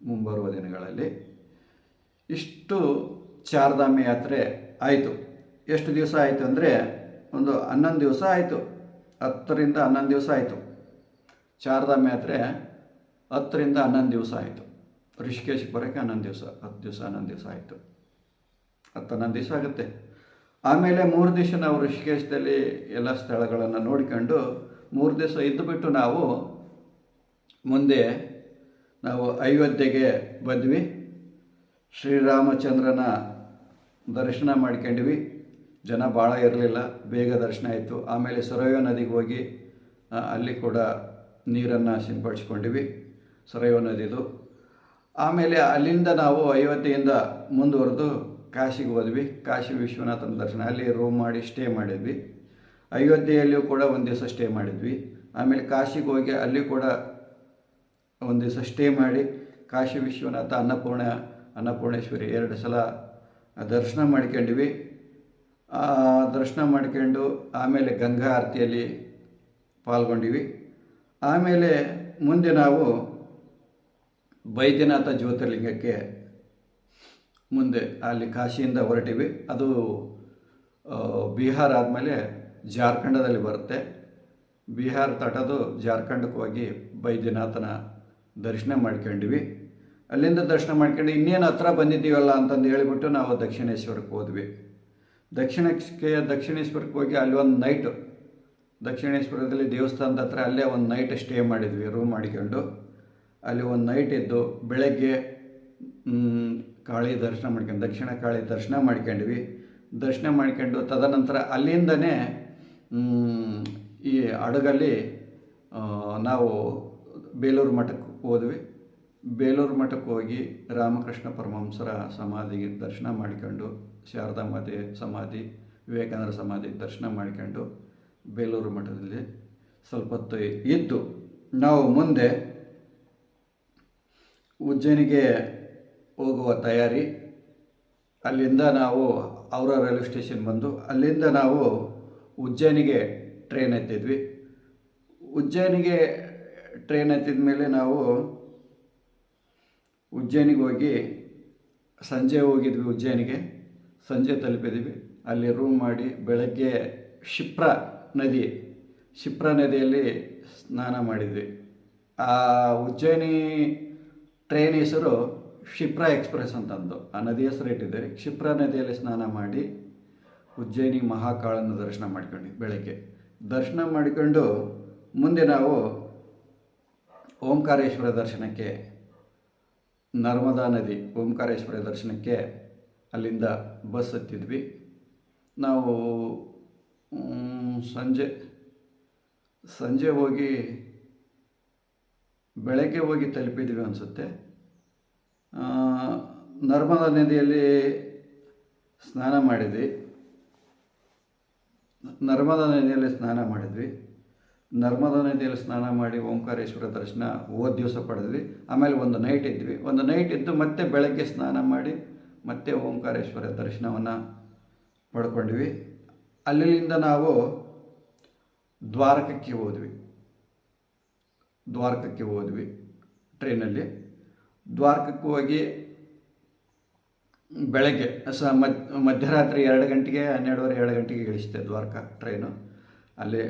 ಮುಂಬರುವ ದಿನಗಳಲ್ಲಿ. ಇಷ್ಟು ಚಾರ್ಧಾಮ ಯಾತ್ರೆ ಆಯಿತು. ಎಷ್ಟು ದಿವಸ ಆಯಿತು ಅಂದರೆ ಒಂದು 11 ದಿವಸ ಆಯಿತು. 10ರಿಂದ 11 ದಿವಸ ಆಯಿತು. ಚಾರ್ಧಾಮ ಯಾತ್ರೆ 10ರಿಂದ 11 ದಿವಸ ಆಯಿತು. ರಿಷಿಕೇಶಕ್ಕೆ ಬರೋಕ್ಕೆ 11 ದಿವಸ, 10 ದಿವಸ 11 ದಿವಸ ಆಯಿತು. 10-11 ದಿವಸ ಆಗುತ್ತೆ. ಆಮೇಲೆ 3 ದಿವಸ ನಾವು ರಿಷಿಕೇಶದಲ್ಲಿ ಎಲ್ಲ ಸ್ಥಳಗಳನ್ನು ನೋಡಿಕೊಂಡು 3 ದಿವಸ ಇದ್ದುಬಿಟ್ಟು ನಾವು ಮುಂದೆ ಅಯೋಧ್ಯೆಗೆ ಬಂದ್ವಿ. ಶ್ರೀರಾಮಚಂದ್ರನ ದರ್ಶನ ಮಾಡ್ಕೊಂಡ್ವಿ. ಜನ ಭಾಳ ಇರಲಿಲ್ಲ, ಬೇಗ ದರ್ಶನ ಆಯಿತು. ಆಮೇಲೆ ಸರಯೂ ನದಿಗೆ ಹೋಗಿ ಅಲ್ಲಿ ಕೂಡ ನೀರನ್ನು ಸಿಂಪಡಿಸ್ಕೊಂಡ್ವಿ, ಸರಯೂ ನದಿದು. ಆಮೇಲೆ ಅಲ್ಲಿಂದ ನಾವು ಅಯೋಧ್ಯೆಯಿಂದ ಮುಂದುವರೆದು ಕಾಶಿಗೆ ಹೋದ್ವಿ. ಕಾಶಿ ವಿಶ್ವನಾಥನ ದರ್ಶನ, ಅಲ್ಲಿ ರೂಮ್ ಮಾಡಿ ಸ್ಟೇ ಮಾಡಿದ್ವಿ. ಅಯೋಧ್ಯೆಯಲ್ಲಿಯೂ ಕೂಡ 1 ದಿವಸ ಸ್ಟೇ ಮಾಡಿದ್ವಿ. ಆಮೇಲೆ ಕಾಶಿಗೆ ಹೋಗಿ ಅಲ್ಲಿ ಕೂಡ 1 ದಿವಸ ಸ್ಟೇ ಮಾಡಿ ಕಾಶಿ ವಿಶ್ವನಾಥ, ಅನ್ನಪೂರ್ಣೇಶ್ವರಿ 2 ಸಲ ದರ್ಶನ ಮಾಡ್ಕೊಂಡ್ವಿ. ದರ್ಶನ ಮಾಡ್ಕೊಂಡು ಆಮೇಲೆ ಗಂಗಾ ಆರತಿಯಲ್ಲಿ ಪಾಲ್ಗೊಂಡಿವಿ. ಆಮೇಲೆ ಮುಂದೆ ನಾವು ಬೈದ್ಯನಾಥ ಜ್ಯೋತಿರ್ಲಿಂಗಕ್ಕೆ ಮುಂದೆ ಅಲ್ಲಿ ಕಾಶಿಯಿಂದ ಹೊರಟಿವಿ. ಅದು ಬಿಹಾರ ಆದಮೇಲೆ ಜಾರ್ಖಂಡದಲ್ಲಿ ಬರುತ್ತೆ. ಬಿಹಾರ ತಟದು ಜಾರ್ಖಂಡಕ್ಕೆ ಹೋಗಿ ಬೈದ್ಯನಾಥನ ದರ್ಶನ ಮಾಡ್ಕೊಂಡ್ವಿ. ಅಲ್ಲಿಂದ ದರ್ಶನ ಮಾಡ್ಕೊಂಡು ಇನ್ನೇನು ಹತ್ರ ಬಂದಿದ್ದೀವಲ್ಲ ಅಂತಂದು ಹೇಳಿಬಿಟ್ಟು ನಾವು ದಕ್ಷಿಣೇಶ್ವರಕ್ಕೆ ಹೋದ್ವಿ. ದಕ್ಷಿಣೇಶ್ವರಕ್ಕೆ ಹೋಗಿ ಅಲ್ಲಿ ಒಂದು ನೈಟು ದಕ್ಷಿಣೇಶ್ವರದಲ್ಲಿ ದೇವಸ್ಥಾನದ ಹತ್ರ ಅಲ್ಲೇ ಒಂದು ನೈಟ್ ಸ್ಟೇ ಮಾಡಿದ್ವಿ, ರೂಮ್ ಮಾಡಿಕೊಂಡು. ಅಲ್ಲಿ ಒಂದು ನೈಟ್ ಇದ್ದು ಬೆಳಗ್ಗೆ ಕಾಳಿ ದರ್ಶನ ಮಾಡ್ಕೊಂಡು ದಕ್ಷಿಣ ಕಾಳಿ ದರ್ಶನ ಮಾಡ್ಕೊಂಡ್ವಿ. ದರ್ಶನ ಮಾಡ್ಕೊಂಡು ತದನಂತರ ಅಲ್ಲಿಂದನೇ ಈ ಹಡಗಲ್ಲಿ ನಾವು ಬೇಲೂರು ಮಠಕ್ಕೆ ಹೋದ್ವಿ. ಬೇಲೂರು ಮಠಕ್ಕೆ ಹೋಗಿ ರಾಮಕೃಷ್ಣ ಪರಮಹಂಸರ ಸಮಾಧಿಗೆ ದರ್ಶನ ಮಾಡಿಕೊಂಡು, ಶಾರದಾ ಮಾತೆ ಸಮಾಧಿ, ವಿವೇಕಾನಂದರ ಸಮಾಧಿ ದರ್ಶನ ಮಾಡಿಕೊಂಡು ಬೇಲೂರು ಮಠದಲ್ಲಿ ಸ್ವಲ್ಪ ಹೊತ್ತು ಇದ್ದು ನಾವು ಮುಂದೆ ಉಜ್ಜಯಿನಿಗೆ ಹೋಗುವ ತಯಾರಿ. ಅಲ್ಲಿಂದ ನಾವು ಔರಾ ರೈಲ್ವೆ ಸ್ಟೇಷನ್ ಬಂದು ಅಲ್ಲಿಂದ ನಾವು ಉಜ್ಜಯಿನಿಗೆ ಟ್ರೈನ್ ಎತ್ತಿದ್ವಿ. ಉಜ್ಜಯಿನಿಗೆ ಟ್ರೈನ್ ಎತ್ತಿದ ಮೇಲೆ ನಾವು ಉಜ್ಜಯಿನಿಗೆ ಹೋಗಿ ಸಂಜೆ ಹೋಗಿದ್ವಿ. ಉಜ್ಜಯಿನಿಗೆ ಸಂಜೆ ತಲುಪಿದ್ವಿ. ಅಲ್ಲಿ ರೂಮ್ ಮಾಡಿ ಬೆಳಗ್ಗೆ ಶಿಪ್ರಾ ನದಿಯಲ್ಲಿ ಸ್ನಾನ ಮಾಡಿದ್ವಿ. ಆ ಉಜ್ಜಯಿನಿ ಟ್ರೈನ್ ಹೆಸರು ಶಿಪ್ರಾ ಎಕ್ಸ್ಪ್ರೆಸ್ ಅಂತಂದು ಆ ನದಿ ಹೆಸರು ಇಟ್ಟಿದ್ದಾರೆ. ಶಿಪ್ರಾ ನದಿಯಲ್ಲಿ ಸ್ನಾನ ಮಾಡಿ ಉಜ್ಜಯಿನಿ ಮಹಾಕಾಳನ್ನು ದರ್ಶನ ಮಾಡ್ಕೊಂಡ್ವಿ. ಬೆಳಗ್ಗೆ ದರ್ಶನ ಮಾಡಿಕೊಂಡು ಮುಂದೆ ನಾವು ಓಂಕಾರೇಶ್ವರ ದರ್ಶನಕ್ಕೆ, ನರ್ಮದಾ ನದಿ ಓಂಕಾರೇಶ್ವರ ದರ್ಶನಕ್ಕೆ ಅಲ್ಲಿಂದ ಬಸ್ ಹತ್ತಿದ್ವಿ. ನಾವು ಸಂಜೆ ಹೋಗಿ ಬೆಳಗ್ಗೆ ಹೋಗಿ ತಲುಪಿದ್ವಿ ಅನಿಸುತ್ತೆ. ನರ್ಮದಾ ನದಿಯಲ್ಲಿ ಸ್ನಾನ ಮಾಡಿದ್ವಿ. ನರ್ಮದಾ ನದಿಯಲ್ಲಿ ಸ್ನಾನ ಮಾಡಿ ಓಂಕಾರೇಶ್ವರ ದರ್ಶನ ಹೋದ ದಿವಸ ಪಡೆದ್ವಿ. ಆಮೇಲೆ ಒಂದು ನೈಟ್ ಇದ್ದು ಮತ್ತೆ ಬೆಳಗ್ಗೆ ಸ್ನಾನ ಮಾಡಿ ಮತ್ತೆ ಓಂಕಾರೇಶ್ವರ ದರ್ಶನವನ್ನು ಪಡ್ಕೊಂಡ್ವಿ. ಅಲ್ಲಿಂದ ನಾವು ದ್ವಾರಕಕ್ಕೆ ಹೋದ್ವಿ ಟ್ರೈನಲ್ಲಿ. ದ್ವಾರಕಕ್ಕೆ ಹೋಗಿ ಬೆಳಗ್ಗೆ ಮಧ್ಯರಾತ್ರಿ 2 ಗಂಟೆಗೆ 2 ಗಂಟೆಗೆ ಇಳಿಸುತ್ತೆ ದ್ವಾರಕ ಟ್ರೈನು. ಅಲ್ಲಿ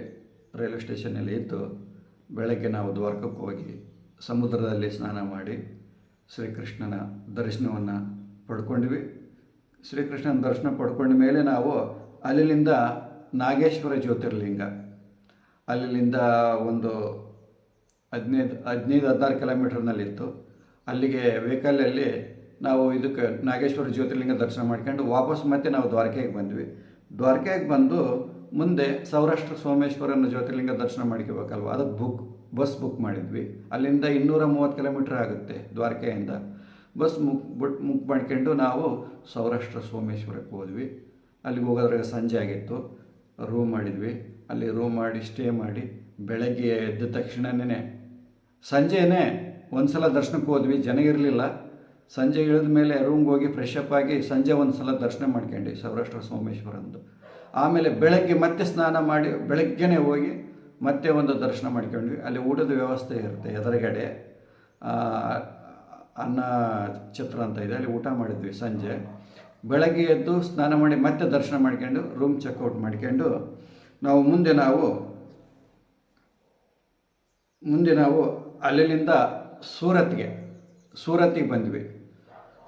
ರೈಲ್ವೆ ಸ್ಟೇಷನಲ್ಲಿ ಇದ್ದು ಬೆಳಗ್ಗೆ ನಾವು ದ್ವಾರಕಕ್ಕೆ ಹೋಗಿ ಸಮುದ್ರದಲ್ಲಿ ಸ್ನಾನ ಮಾಡಿ ಶ್ರೀಕೃಷ್ಣನ ದರ್ಶನವನ್ನು ಪಡ್ಕೊಂಡ್ವಿ. ಶ್ರೀಕೃಷ್ಣನ ದರ್ಶನ ಪಡ್ಕೊಂಡ ಮೇಲೆ ನಾವು ಅಲ್ಲಿಂದ ನಾಗೇಶ್ವರ ಜ್ಯೋತಿರ್ಲಿಂಗ, ಅಲ್ಲಿಂದ ಒಂದು 15-16 ಕಿಲೋಮೀಟರ್ನಲ್ಲಿತ್ತು. ಅಲ್ಲಿಗೆ ವೆಹಿಕಲಲ್ಲಿ ನಾವು ಇದಕ್ಕೆ ನಾಗೇಶ್ವರ ಜ್ಯೋತಿರ್ಲಿಂಗ ದರ್ಶನ ಮಾಡ್ಕೊಂಡು ವಾಪಸ್ ಮತ್ತೆ ನಾವು ದ್ವಾರಕೆಗೆ ಬಂದ್ವಿ. ದ್ವಾರಕೆಗೆ ಬಂದು ಮುಂದೆ ಸೌರಾಷ್ಟ್ರ ಸೋಮೇಶ್ವರನ ಜ್ಯೋತಿರ್ಲಿಂಗ ದರ್ಶನ ಮಾಡ್ಕೋಬೇಕಲ್ವ, ಅದಕ್ಕೆ ಬಸ್ ಬುಕ್ ಮಾಡಿದ್ವಿ. ಅಲ್ಲಿಂದ 230 ಕಿಲೋಮೀಟರ್ ಆಗುತ್ತೆ ದ್ವಾರಕೆಯಿಂದ. ಬಸ್ ಬುಕ್ ಮಾಡ್ಕೊಂಡು ನಾವು ಸೌರಾಷ್ಟ್ರ ಸೋಮೇಶ್ವರಕ್ಕೆ ಹೋದ್ವಿ. ಅಲ್ಲಿಗೆ ಹೋಗೋದ್ರಾಗ ಸಂಜೆ ಆಗಿತ್ತು. ರೂಮ್ ಮಾಡಿದ್ವಿ. ಅಲ್ಲಿ ರೂಮ್ ಮಾಡಿ ಸ್ಟೇ ಮಾಡಿ ಬೆಳಗ್ಗೆ ಎದ್ದ ತಕ್ಷಣವೇ ಸಂಜೆನೇ ಒಂದು ಸಲ ದರ್ಶನಕ್ಕೆ ಹೋದ್ವಿ. ಜನ ಇರಲಿಲ್ಲ. ಸಂಜೆ ಇಳಿದ ಮೇಲೆ ರೂಮ್ಗೆ ಹೋಗಿ ಫ್ರೆಶ್ ಅಪ್ ಆಗಿ ಸಂಜೆ ಒಂದು ಸಲ ದರ್ಶನ ಮಾಡ್ಕೊಂಡ್ವಿ ಸೌರಾಷ್ಟ್ರ ಸೋಮೇಶ್ವರಂದು. ಆಮೇಲೆ ಬೆಳಗ್ಗೆ ಮತ್ತೆ ಸ್ನಾನ ಮಾಡಿ ಬೆಳಗ್ಗೆನೇ ಹೋಗಿ ಮತ್ತೆ ಒಂದು ದರ್ಶನ ಮಾಡ್ಕೊಂಡ್ವಿ. ಅಲ್ಲಿ ಊಟದ ವ್ಯವಸ್ಥೆ ಇರುತ್ತೆ ಎದುರುಗಡೆ, ಅನ್ನ ಛತ್ರ ಅಂತ ಇದೆ, ಅಲ್ಲಿ ಊಟ ಮಾಡಿದ್ವಿ. ಸಂಜೆ ಬೆಳಗ್ಗೆ ಎದ್ದು ಸ್ನಾನ ಮಾಡಿ ಮತ್ತೆ ದರ್ಶನ ಮಾಡ್ಕೊಂಡು ರೂಮ್ ಚೆಕ್ಔಟ್ ಮಾಡ್ಕೊಂಡು ನಾವು ಮುಂದೆ ನಾವು ಅಲ್ಲಿಂದ ಸೂರತ್ತಿಗೆ ಬಂದ್ವಿ.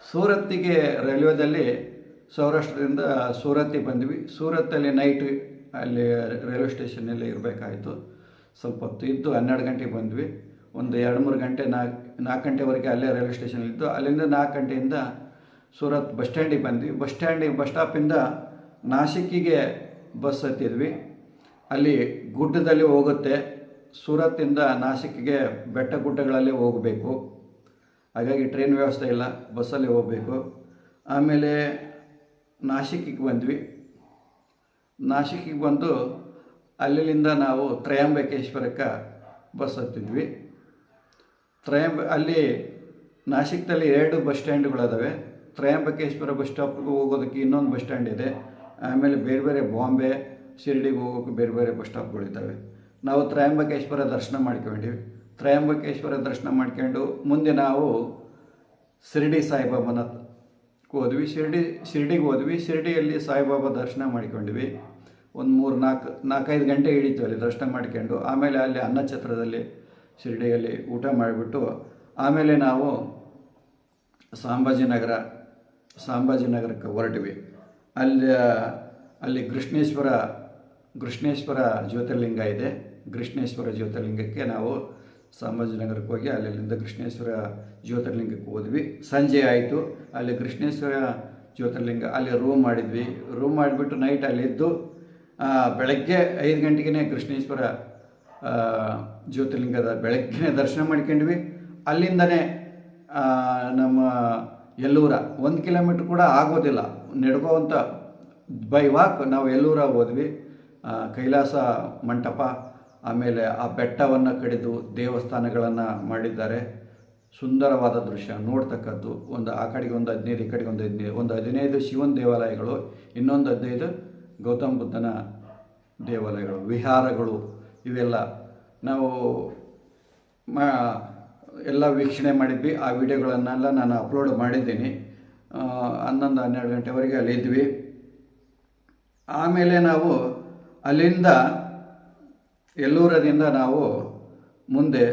ಸೂರತ್ತಿಗೆ ರೈಲ್ವೆದಲ್ಲಿ ಸೌರಾಷ್ಟ್ರದಿಂದ ಸೂರತ್ತಿಗೆ ಬಂದ್ವಿ. ಸೂರತ್ತಲ್ಲಿ ನೈಟ್ ಅಲ್ಲಿ ರೈಲ್ವೆ ಸ್ಟೇಷನಲ್ಲಿ ಇರಬೇಕಾಯಿತು. ಸ್ವಲ್ಪ ಹೊತ್ತು ಇದ್ದು 12 ಗಂಟೆಗೆ ಬಂದ್ವಿ. ಒಂದು 2-3 ಗಂಟೆ 4 ಗಂಟೆವರೆಗೆ ಅಲ್ಲೇ ರೈಲ್ವೆ ಸ್ಟೇಷನಲ್ಲಿದ್ದು. ಅಲ್ಲಿಂದ 4 ಗಂಟೆಯಿಂದ ಸೂರತ್ ಬಸ್ ಸ್ಟ್ಯಾಂಡಿಗೆ ಬಂದ್ವಿ. ಬಸ್ ಸ್ಟಾಪಿಂದ ನಾಸಿಕ್ಕಿಗೆ ಬಸ್ ಹತ್ತಿದ್ವಿ. ಅಲ್ಲಿ ಗುಡ್ಡದಲ್ಲಿ ಹೋಗುತ್ತೆ. ಸೂರತ್ತಿಂದ ನಾಸಿಕ್ಕಿಗೆ ಬೆಟ್ಟ ಗುಡ್ಡಗಳಲ್ಲಿ ಹೋಗಬೇಕು. ಹಾಗಾಗಿ ಟ್ರೈನ್ ವ್ಯವಸ್ಥೆ ಇಲ್ಲ, ಬಸ್ಸಲ್ಲಿ ಹೋಗಬೇಕು. ಆಮೇಲೆ ನಾಸಿಕ್ಕಿಗೆ ಬಂದ್ವಿ. ನಾಸಿಕ್ಕಿಗೆ ಬಂದು ಅಲ್ಲಿಂದ ನಾವು ತ್ರಯಂಬಕೇಶ್ವರಕ್ಕೆ ಬಸ್ ಹತ್ತಿದ್ವಿ. ಅಲ್ಲಿ ನಾಸಿಕ್ದಲ್ಲಿ 2 ಬಸ್ ಸ್ಟ್ಯಾಂಡ್ಗಳಿದಾವೆ. ತ್ರಯಂಬಕೇಶ್ವರ ಬಸ್ ಸ್ಟಾಪ್ಗೆ ಹೋಗೋದಕ್ಕೆ ಇನ್ನೊಂದು ಬಸ್ ಸ್ಟ್ಯಾಂಡ್ ಇದೆ. ಆಮೇಲೆ ಬೇರೆ ಬಾಂಬೆ, ಶಿರ್ಡಿಗೆ ಹೋಗೋಕ್ಕೆ ಬೇರೆ ಬಸ್ ಸ್ಟಾಪ್ಗಳಿದ್ದಾವೆ. ನಾವು ತ್ರಯಂಬಕೇಶ್ವರ ದರ್ಶನ ಮಾಡ್ಕೊಂಡ್ವಿ. ತ್ರಯಂಬಕೇಶ್ವರ ದರ್ಶನ ಮಾಡ್ಕೊಂಡು ಮುಂದೆ ನಾವು ಶಿರ್ಡಿ ಸಾಯಿಬಾಬಾನ ಹೋದ್ವಿ. ಶಿರ್ಡಿಗೆ ಹೋದ್ವಿ. ಶಿರ್ಡಿಯಲ್ಲಿ ಸಾಯಿಬಾಬಾ ದರ್ಶನ ಮಾಡ್ಕೊಂಡ್ವಿ. ಒಂದು 4-5 ಗಂಟೆ ಹಿಡಿತು ಅಲ್ಲಿ ದರ್ಶನ ಮಾಡ್ಕೊಂಡು. ಆಮೇಲೆ ಅಲ್ಲಿ ಅನ್ನಛತ್ರದಲ್ಲಿ ಶಿರ್ಡಿಯಲ್ಲಿ ಊಟ ಮಾಡಿಬಿಟ್ಟು ಆಮೇಲೆ ನಾವು ಸಾಂಬಾಜಿನಗರಕ್ಕೆ ಹೊರಟ್ವಿ. ಅಲ್ಲಿ ಕೃಷ್ಣೇಶ್ವರ ಜ್ಯೋತಿರ್ಲಿಂಗ ಇದೆ. ಕೃಷ್ಣೇಶ್ವರ ಜ್ಯೋತಿರ್ಲಿಂಗಕ್ಕೆ ನಾವು ಸಾಂಬಾಜಿನಗರಕ್ಕೆ ಹೋಗಿ ಅಲ್ಲಿಂದ ಕೃಷ್ಣೇಶ್ವರ ಜ್ಯೋತಿರ್ಲಿಂಗಕ್ಕೆ ಹೋದ್ವಿ. ಸಂಜೆ ಆಯಿತು. ಅಲ್ಲಿ ಕೃಷ್ಣೇಶ್ವರ ಜ್ಯೋತಿರ್ಲಿಂಗ ಅಲ್ಲಿ ರೂಮ್ ಮಾಡಿದ್ವಿ. ರೂಮ್ ಮಾಡಿಬಿಟ್ಟು ನೈಟ್ ಅಲ್ಲಿದ್ದು ಬೆಳಗ್ಗೆ 5 ಗಂಟೆಗೆ ಕೃಷ್ಣೇಶ್ವರ ಜ್ಯೋತಿರ್ಲಿಂಗದ ಬೆಳಗ್ಗೆ ದರ್ಶನ ಮಾಡ್ಕೊಂಡ್ವಿ. ಅಲ್ಲಿಂದನೇ ನಮ್ಮ ಎಲ್ಲೂರ 1 ಕಿಲೋಮೀಟ್ರ್ ಕೂಡ ಆಗೋದಿಲ್ಲ ನಡ್ಕೋವಂಥ ಬೈ ವಾಕ್ ನಾವು ಎಲ್ಲೂರ ಹೋದ್ವಿ. ಕೈಲಾಸ ಮಂಟಪ, ಆಮೇಲೆ ಆ ಬೆಟ್ಟವನ್ನು ಕಡಿದು ದೇವಸ್ಥಾನಗಳನ್ನು ಮಾಡಿದ್ದಾರೆ. ಸುಂದರವಾದ ದೃಶ್ಯ ನೋಡ್ತಕ್ಕದ್ದು. ಆ ಕಡೆಗೆ ಒಂದು 15, ಈ ಕಡೆಗೆ ಒಂದು 15, ಒಂದು 15 ಶಿವನ ದೇವಾಲಯಗಳು, ಇನ್ನೊಂದು 15 ಗೌತಮ ಬುದ್ಧನ ದೇವಾಲಯಗಳು, ವಿಹಾರಗಳು. ಇವೆಲ್ಲ ನಾವು ಎಲ್ಲ ವೀಕ್ಷಣೆ ಮಾಡಿದ್ವಿ. ಆ ವಿಡಿಯೋಗಳನ್ನೆಲ್ಲ ನಾನು ಅಪ್ಲೋಡ್ ಮಾಡಿದ್ದೀನಿ. 11-12 ಗಂಟೆವರೆಗೆ ಅಲ್ಲಿದ್ವಿ. ಆಮೇಲೆ ನಾವು ಅಲ್ಲಿಂದ ಎಲ್ಲೂರದಿಂದ ನಾವು ಮುಂದೆ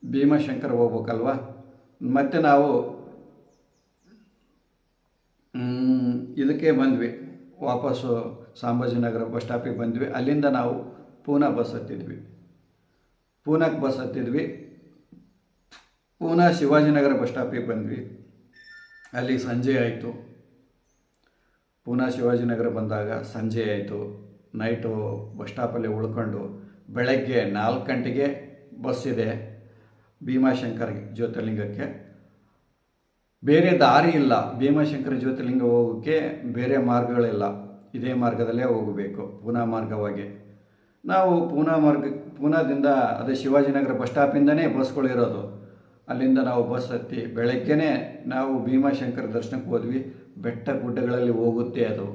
ಭೀಮಾಶಂಕರ ಹೋಗ್ಬೇಕಲ್ವ. ಮತ್ತು ನಾವು ಇದಕ್ಕೆ ಬಂದ್ವಿ, ವಾಪಸ್ಸು ಸಂಭಾಜಿನಗರ ಬಸ್ ಸ್ಟಾಪಿಗೆ ಬಂದ್ವಿ. ಅಲ್ಲಿಂದ ನಾವು ಪೂನಾ ಬಸ್ ಹತ್ತಿದ್ವಿ. ಪೂನಾಕ್ಕೆ ಬಸ್ ಹತ್ತಿದ್ವಿ. ಪೂನಾ ಶಿವಾಜಿನಗರ ಬಸ್ ಸ್ಟಾಪಿಗೆ ಬಂದ್ವಿ. ಅಲ್ಲಿ ಸಂಜೆ ಆಯಿತು. ಪೂನಾ ಶಿವಾಜಿನಗರ ಬಂದಾಗ ಸಂಜೆ ಆಯಿತು. ನೈಟು ಬಸ್ ಸ್ಟಾಪಲ್ಲಿ ಉಳ್ಕೊಂಡು ಬೆಳಗ್ಗೆ 4 ಗಂಟೆಗೆ ಬಸ್ ಇದೆ ಭೀಮಾಶಂಕರ ಜ್ಯೋತಿರ್ಲಿಂಗಕ್ಕೆ. ಬೇರೆ ದಾರಿ ಇಲ್ಲ, ಭೀಮಾಶಂಕರ ಜ್ಯೋತಿರ್ಲಿಂಗ ಹೋಗೋಕ್ಕೆ ಬೇರೆ ಮಾರ್ಗಗಳಿಲ್ಲ. ಇದೇ ಮಾರ್ಗದಲ್ಲೇ ಹೋಗಬೇಕು, ಪೂನಾ ಮಾರ್ಗವಾಗಿ. ನಾವು ಪೂನಾದಿಂದ ಅದೇ ಶಿವಾಜಿನಗರ ಬಸ್ ಸ್ಟಾಪಿಂದನೇ ಬಸ್ಗಳಿರೋದು. ಅಲ್ಲಿಂದ ನಾವು ಬಸ್ ಹತ್ತಿ ಬೆಳಗ್ಗೆನೇ ನಾವು ಭೀಮಾಶಂಕರ ದರ್ಶನಕ್ಕೆ ಹೋದ್ವಿ. ಬೆಟ್ಟ ಗುಡ್ಡಗಳಲ್ಲಿ ಹೋಗುತ್ತೆ ಅದು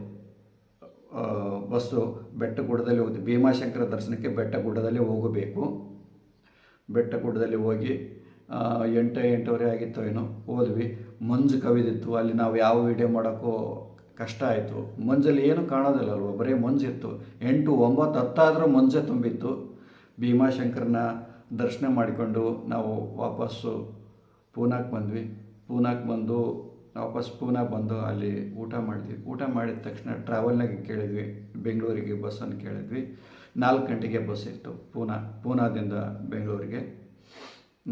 ಬಸ್ಸು. ಬೆಟ್ಟ ಗುಡ್ಡದಲ್ಲಿ ಹೋಗುತ್ತೆ. ಭೀಮಾಶಂಕರ ದರ್ಶನಕ್ಕೆ ಬೆಟ್ಟ ಗುಡ್ಡದಲ್ಲಿ ಹೋಗಬೇಕು. ಬೆಟ್ಟ ಗುಡ್ಡದಲ್ಲಿ ಹೋಗಿ 8-8:30 ಆಗಿತ್ತು ಏನೋ ಹೋದ್ವಿ. ಮಂಜು ಕವಿದಿತ್ತು. ಅಲ್ಲಿ ನಾವು ಯಾವ ವಿಡಿಯೋ ಮಾಡೋಕ್ಕೂ ಕಷ್ಟ ಆಯಿತು. ಮಂಜಲ್ಲಿ ಏನೂ ಕಾಣೋದಿಲ್ಲ ಅಲ್ವ, ಬರೀ ಮಂಜಿತ್ತು. 8, 9, 10 ಆದರೂ ಮಂಜೆ ತುಂಬಿತ್ತು. ಭೀಮಾಶಂಕರನ ದರ್ಶನ ಮಾಡಿಕೊಂಡು ನಾವು ವಾಪಸ್ಸು ಪೂನಾಕ್ಕೆ ಬಂದ್ವಿ. ಪೂನಾಕ್ಕೆ ಬಂದು ವಾಪಸ್ ಪೂನಾಗೆ ಬಂದು ಅಲ್ಲಿ ಊಟ ಮಾಡಿದ್ವಿ. ಊಟ ಮಾಡಿದ ತಕ್ಷಣ ಟ್ರಾವೆಲ್ನಾಗೆ ಕೇಳಿದ್ವಿ, ಬೆಂಗಳೂರಿಗೆ ಬಸ್ಸನ್ನು ಕೇಳಿದ್ವಿ. 4 ಗಂಟೆಗೆ ಬಸ್ ಇತ್ತು ಪೂನಾದಿಂದ ಬೆಂಗಳೂರಿಗೆ.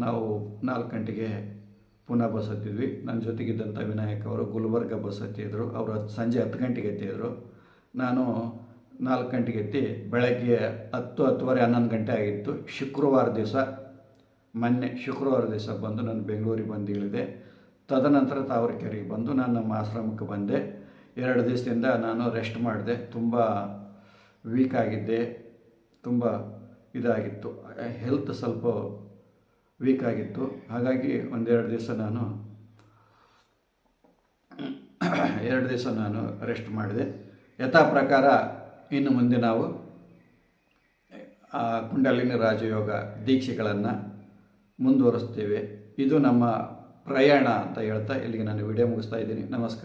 ನಾವು 4 ಗಂಟೆಗೆ ಪೂನಾ ಬಸ್ ಹತ್ತಿದ್ವಿ. ನನ್ನ ಜೊತೆಗಿದ್ದಂಥ ವಿನಾಯಕ್ ಅವರು ಗುಲ್ಬರ್ಗ ಬಸ್ ಹತ್ತಿದ್ರು. ಅವರು ಸಂಜೆ 10 ಗಂಟೆಗೆ ಎತ್ತಿದ್ರು. ನಾನು 4 ಗಂಟೆಗೆ ಎತ್ತಿ ಬೆಳಗ್ಗೆ 10, 10:30, 11 ಗಂಟೆ ಆಗಿತ್ತು. ಶುಕ್ರವಾರ ದಿವಸ ಬಂದು ನಾನು ಬೆಂಗಳೂರಿಗೆ ಬಂದು ಇಳಿದೆ. ತದನಂತರ ತಾವರೆಕೆರೆಗೆ ಬಂದು ನಾನು ನಮ್ಮ ಆಶ್ರಮಕ್ಕೆ ಬಂದೆ. 2 ದಿವಸದಿಂದ ನಾನು ರೆಸ್ಟ್ ಮಾಡಿದೆ. ತುಂಬ ವೀಕ್ ಆಗಿದ್ದೆ, ತುಂಬ ಇದಾಗಿತ್ತು, ಹೆಲ್ತ್ ಸ್ವಲ್ಪ ವೀಕ್ ಆಗಿತ್ತು. ಹಾಗಾಗಿ 1-2 ದಿವಸ ನಾನು ರೆಸ್ಟ್ ಮಾಡಿದೆ. ಯಥಾ ಪ್ರಕಾರ ಇನ್ನು ಮುಂದೆ ನಾವು ಕುಂಡಲಿನಿ ರಾಜಯೋಗ ದೀಕ್ಷೆಗಳನ್ನು ಮುಂದುವರಿಸ್ತೇವೆ. ಇದು ನಮ್ಮ ಪ್ರಯಾಣ ಅಂತ ಹೇಳ್ತಾ ಇಲ್ಲಿಗೆ ನಾನು ವಿಡಿಯೋ ಮುಗಿಸ್ತಾ ಇದ್ದೀನಿ. ನಮಸ್ಕಾರ.